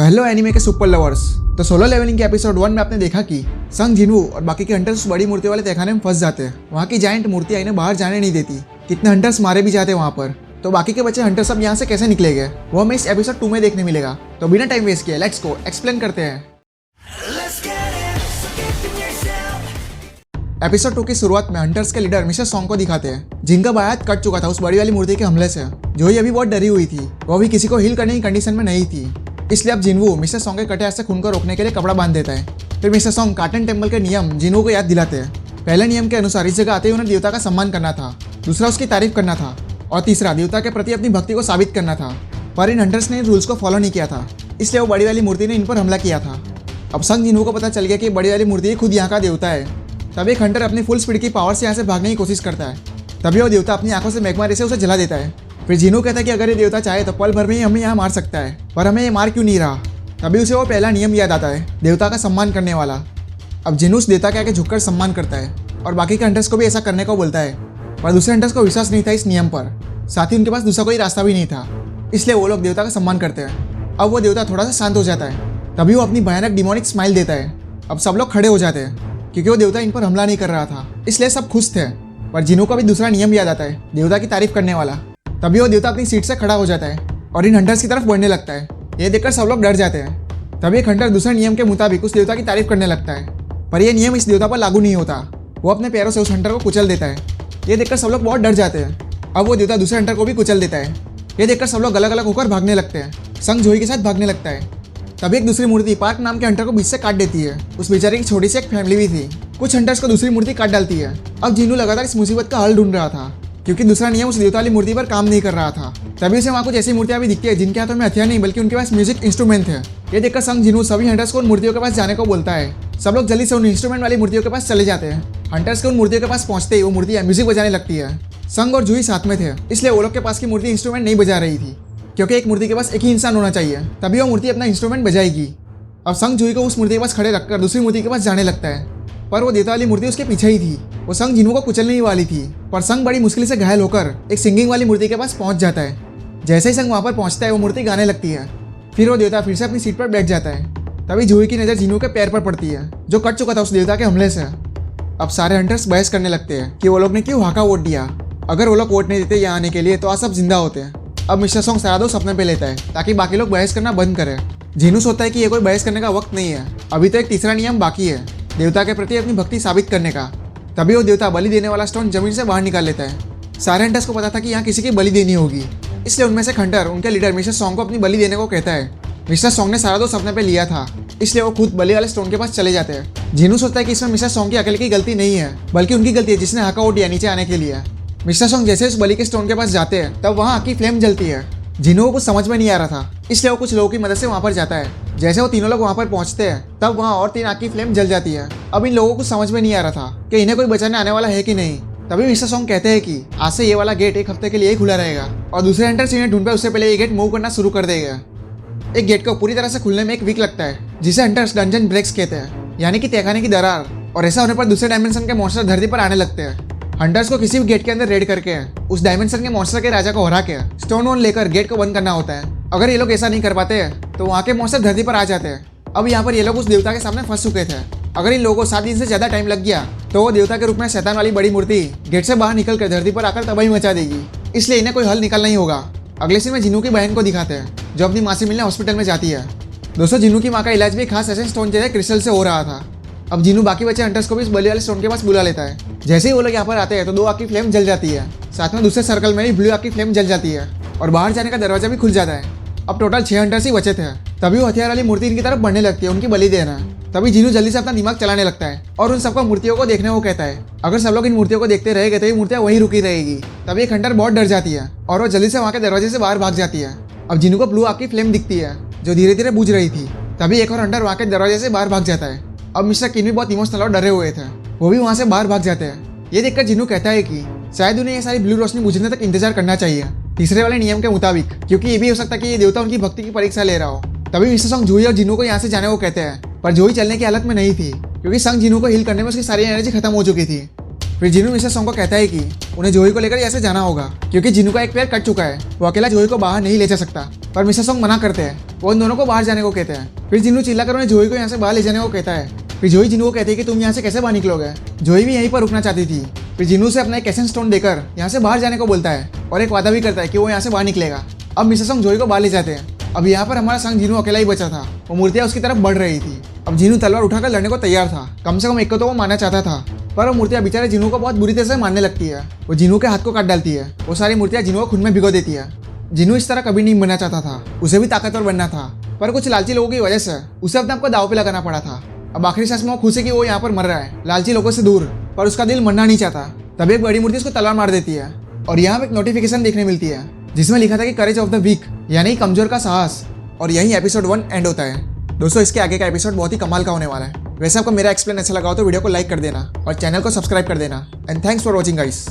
Hello anime के super lovers. तो solo levelling के एपिसोड 1 में आपने देखा कि संग जिनवू और बाकी के हंटर्स उस बड़ी मूर्ति वाले तहखाने में फंस जाते हैं। वहाँ की जायंट मूर्तियाँ इन्हें बाहर जाने नहीं देती। कितने हंटर्स मारे भी जाते हैं वहाँ पर। तो बाकी के बच्चे हंटर सब यहाँ से कैसे निकले गए वो हमें इस एपिसोड 2 में देखने मिलेगा। तो बिना टाइम वेस्ट किए लेट्स गो एक्सप्लेन करते हैं। एपिसोड 2 की शुरुआत में हंटर्स के लीडर मिस्टर सॉन्ग को दिखाते हैं, जिनका बायां हाथ कट चुका था उस बड़ी वाली मूर्ति के हमले से। जो ही अभी बहुत डरी हुई थी, वो भी किसी को हील करने की कंडीशन में नहीं थी। इसलिए अब जिनवू मिस्टर सॉन्ग के कटे हाथ से खून को रोकने के लिए कपड़ा बांध देता है। फिर मिस्टर सॉन्ग कार्टन टेम्पल के नियम जिनवू को याद दिलाते हैं। पहले नियम के अनुसार इस जगह आते ही उन्हें देवता का सम्मान करना था, दूसरा उसकी तारीफ करना था और तीसरा देवता के प्रति अपनी भक्ति को साबित करना था। पर इन हंटर्स ने इन रूल्स को फॉलो नहीं किया था, इसलिए वो बड़ी वाली मूर्ति ने इन पर हमला किया था। अब संग जिनवू को पता चल गया कि बड़ी वाली मूर्ति खुद यहाँ का देवता है। तब एक हंटर अपनी फुल स्पीड की पावर से यहाँ से भागने की कोशिश करता है। तभी वो देवता अपनी आंखों से मैग्मा रे से उसे जला देता है। फिर जिनवू कहता है कि अगर ये देवता चाहे तो पल भर में ही हमें यहाँ मार सकता है, पर हमें ये मार क्यों नहीं रहा। तभी उसे वो पहला नियम याद आता है, देवता का सम्मान करने वाला। अब जिनवू उस देवता के आगे झुककर सम्मान करता है और बाकी के हंटर्स को भी ऐसा करने को बोलता है। पर दूसरे हंटर्स को विश्वास नहीं था इस नियम पर, साथ ही उनके पास दूसरा कोई रास्ता भी नहीं था, इसलिए वो लोग देवता का सम्मान करते हैं। अब वो देवता थोड़ा सा शांत हो जाता है। तभी वो अपनी भयानक डिमोनिक स्माइल देता है। अब सब लोग खड़े हो जाते हैं क्योंकि वो देवता इन पर हमला नहीं कर रहा था, इसलिए सब खुश थे। पर जिनवू को भी दूसरा नियम याद आता है, देवता की तारीफ करने वाला। तभी वो देवता अपनी सीट से खड़ा हो जाता है और इन हंटर्स की तरफ बढ़ने लगता है। ये देखकर सब लोग डर जाते हैं। तभी एक हंटर दूसरे नियम के मुताबिक उस देवता की तारीफ करने लगता है, पर यह नियम इस देवता पर लागू नहीं होता। वो अपने पैरों से उस हंटर को कुचल देता है। ये देखकर सब लोग बहुत डर जाते हैं। अब वो देवता दूसरे हंटर को भी कुचल देता है। ये देखकर सब लोग अलग अलग होकर भागने लगते हैं। संग जोई के साथ भागने लगता है। तभी एक दूसरी मूर्ति पार्क नाम के हंटर को बीच से काट देती है। उस बेचारे की छोटी सी एक फैमिली भी थी। कुछ हंटर्स को दूसरी मूर्ति काट डालती है। अब जिनवू लगातार इस मुसीबत का हल ढूंढ रहा था, क्योंकि दूसरा नियम उस देवता वाली मूर्ति पर काम नहीं कर रहा था। तभी उसे वहाँ कुछ ऐसी मूर्तियां भी दिखती है जिनके हाथों में हथियार नहीं बल्कि उनके पास म्यूजिक इंस्ट्रूमेंट है। ये देखकर संग जिनवू सभी हंटर्स को उन मूर्तियों के पास जाने को बोलता है। सब लोग जल्दी से उन इंस्ट्रूमेंट वाली मूर्तियों के पास चले जाते हैं। हंटर्स के उन मूर्तियों के पास पहुंचते ही वो मूर्तियां म्यूजिक बजाने लगती है। संग और जूही साथ में थे, इसलिए वो लोग के पास की मूर्ति इंस्ट्रूमेंट नहीं बजा रही थी, क्योंकि एक मूर्ति के पास एक ही इंसान होना चाहिए, तभी वो मूर्ति अपना इंस्ट्रूमेंट बजाएगी। अब संग जूही को उस मूर्ति के पास खड़े रखकर दूसरी मूर्ति के पास जाने लगता है, पर वो देवता वाली मूर्ति उसके पीछे ही थी। वो संग जिनवू को कुचलने ही वाली थी, पर संग बड़ी मुश्किल से घायल होकर एक सिंगिंग वाली मूर्ति के पास पहुंच जाता है। जैसे ही संग वहां पर पहुंचता है वो मूर्ति गाने लगती है। फिर वो देवता फिर से अपनी सीट पर बैठ जाता है। तभी जूही की नज़र जिनवू के पैर पर पड़ती है, जो कट चुका था उस देवता के हमले से। अब सारे हंटर्स बहस करने लगते हैं कि वो लोग ने क्यों हाका वोट दिया। अगर वो लोग वोट नहीं देते यहाँ आने के लिए तो आज सब जिंदा होते हैं। अब मिस्टर सॉन्ग सारा दोस्त अपने पे लेता है ताकि बाकी लोग बहस करना बंद करें। जिनवू सोचता है कि ये कोई बहस करने का वक्त नहीं है, अभी तो एक तीसरा नियम बाकी है, देवता के प्रति अपनी भक्ति साबित करने का। तभी वो देवता बलि देने वाला स्टोन जमीन से बाहर निकाल लेता है। सारे हंटर्स को पता था कि यहाँ किसी की बलि देनी होगी, इसलिए उनमें से एक हंटर उनके लीडर मिस्टर सॉन्ग को अपनी बलि देने को कहता है। मिस्टर सॉन्ग ने सारा दोस्त अपने पे लिया था, इसलिए वो खुद बलि वाले स्टोन के पास चले जाते हैं। जिनवू सोचता है कि इसमें मिस्टर सॉन्ग की अकेले की गलती नहीं है, बल्कि उनकी गलती है जिसने हाका वोट दिया नीचे आने के लिए। मिस्टर सॉन्ग जैसे उस बलि के स्टोन के पास जाते हैं तब वहाँ आग की फ्लेम जलती है। जिनवू को कुछ समझ में नहीं आ रहा था, इसलिए वो कुछ लोगों की मदद से वहाँ पर जाता है। जैसे वो तीनों लोग वहाँ पर पहुँचते हैं तब वहाँ और 3 आग की फ्लेम जल जाती है। अब इन लोगों को समझ में नहीं आ रहा था कि इन्हें कोई बचाने आने वाला है कि नहीं। तभी मिस्टर सॉन्ग कहते हैं कि आज से ये वाला गेट 1 हफ्ते के लिए ही खुला रहेगा और दूसरे हंटर्स इन्हें ढूंढ पे उससे पहले ये गेट मूव करना शुरू कर देगा। एक गेट को पूरी तरह से खुलने में 1 वीक लगता है, जिसे हंटर्स डंजन ब्रेक्स कहते हैं, यानी कि तहखाने की दरार। और ऐसा होने पर दूसरे डायमेंशन के मॉन्स्टर धरती पर आने लगते हैं। हंटर्स को किसी भी गेट के अंदर रेड करके उस डायमेंशन के मॉन्स्टर के राजा को हरा के स्टोन वोन लेकर गेट को बंद करना होता है। अगर ये लोग ऐसा नहीं कर पाते तो वहाँ के मॉन्स्टर धरती पर आ जाते हैं। अब यहाँ पर ये लोग उस देवता के सामने फंस चुके थे। अगर इन लोगों को 7 दिन से ज़्यादा टाइम लग गया तो वो देवता के रूप में शैतान वाली बड़ी मूर्ति गेट से बाहर निकल कर धरती पर आकर तबाही मचा देगी, इसलिए इन्हें कोई हल निकालना ही होगा। अगले सीन में जिनवू की बहन को दिखाते हैं, जो अपनी माँ से मिलने हॉस्पिटल में जाती है। दोस्तों, जिनवू की माँ का इलाज भी खास एसेंस स्टोन जैसे क्रिस्टल से हो रहा था। अब जिनवू बाकी बचे हंटर्स को भी इस बलि वाले स्टोन के पास बुला लेता है। जैसे ही वो लोग यहाँ पर आते हैं तो 2 आग की फ्लेम जल जाती है, साथ में दूसरे सर्कल में भी ब्लू आग की फ्लेम जल जाती है और बाहर जाने का दरवाजा भी खुल जाता है। अब टोटल 6 हंटर्स ही बचे थे। तभी वो हथियार वाली मूर्ति इनकी तरफ बढ़ने लगती है, उनकी बलि देना। तभी जिनवू जल्दी से अपना दिमाग चलाने लगता है और उन सबको मूर्तियों को देखने को कहता है। अगर सब लोग इन मूर्तियों को देखते रहेंगे तो ये मूर्तियां वहीं रुकी रहेगी। तभी एक हंटर बहुत डर जाती है और वो जल्दी से वहाँ के दरवाजे से बाहर भाग जाती है। अब जिनवू को ब्लू आग की फ्लेम दिखती है जो धीरे धीरे बुझ रही थी। तभी एक और हंटर वहाँ के दरवाजे से बाहर भाग जाता है। अब मिस्टर किन भी बहुत इमोशनल और डरे हुए थे, वो भी वहाँ से बाहर भाग जाते हैं। ये देखकर जिनवू कहता है कि शायद उन्हें ये सारी ब्लू रोशनी बुझने तक इंतजार करना चाहिए, तीसरे वाले नियम के मुताबिक, क्योंकि ये भी हो सकता है कि ये देवता उनकी भक्ति की परीक्षा ले रहा हो। तभी मिस्टर सॉन्ग जूही और जिनवू को यहाँ से जाने को कहते हैं, पर जूही चलने की हालत में नहीं थी, क्योंकि संग जिनवू को हील करने में उसकी सारी एनर्जी खत्म हो चुकी थी। फिर जिनवू मिस्टर सॉन्ग को कहता है कि उन्हें जूही को लेकर यहाँ से जाना होगा, क्योंकि जिनवू का एक पैर कट चुका है, वो अकेला जूही को बाहर नहीं ले जा सकता। पर मिस्टर सॉन्ग मना करते हैं। वो उन दोनों को बाहर जाने को कहते हैं। फिर जिन्नू चिल्लाकर उन्हें जोई को यहाँ से बाहर ले जाने को कहता है। फिर जोई जिन्नू को कहती है कि तुम यहाँ से कैसे बाहर निकलोगे। जोई भी यहीं पर रुकना चाहती थी। फिर जिन्नू से अपना एक एसेंस स्टोन देकर यहाँ से बाहर जाने को बोलता है और एक वादा भी करता है कि वो यहाँ से बाहर निकलेगा। अब मिस्टर सॉन्ग जोई को बाहर ले जाते हैं। अब यहाँ पर हमारा संग जिन्नू अकेला ही बचा था। वो मूर्तियाँ उसकी तरफ बढ़ रही थी। अब जिन्नू तलवार उठाकर लड़ने को तैयार था। कम से कम एक को तो वो मारना चाहता था, पर वो मूर्तियाँ बेचारे जिन्नू को बहुत बुरी तरह से मारने लगती है। वो जिन्नू के हाथ को काट डालती है। वो सारी मूर्तियाँ जिन्नू को खून में भिगो देती है। जिन्नू इस तरह कभी नहीं बनना चाहता था। उसे भी ताकतवर बनना था, पर कुछ लालची लोगों की वजह से उसे अपने आप को दाव पे लगाना पड़ा था। अब आखिरी सांस में वो खुश है कि वो यहाँ पर मर रहा है, लालची लोगों से दूर, पर उसका दिल मरना नहीं चाहता। तभी एक बड़ी मूर्ति उसको तलवार मार देती है और यहाँ एक नोटिफिकेशन देखने मिलती है जिसमें लिखा था कि करेज ऑफ द वीक, यानी कमजोर का साहस। और यही एपिसोड 1 एंड होता है। दोस्तों, इसके आगे का एपिसोड बहुत ही कमाल का होने वाला है। वैसे आपको मेरा एक्सप्लेन अच्छा लगा हो तो वीडियो को लाइक कर देना और चैनल को सब्सक्राइब कर देना। And thanks for watching guys.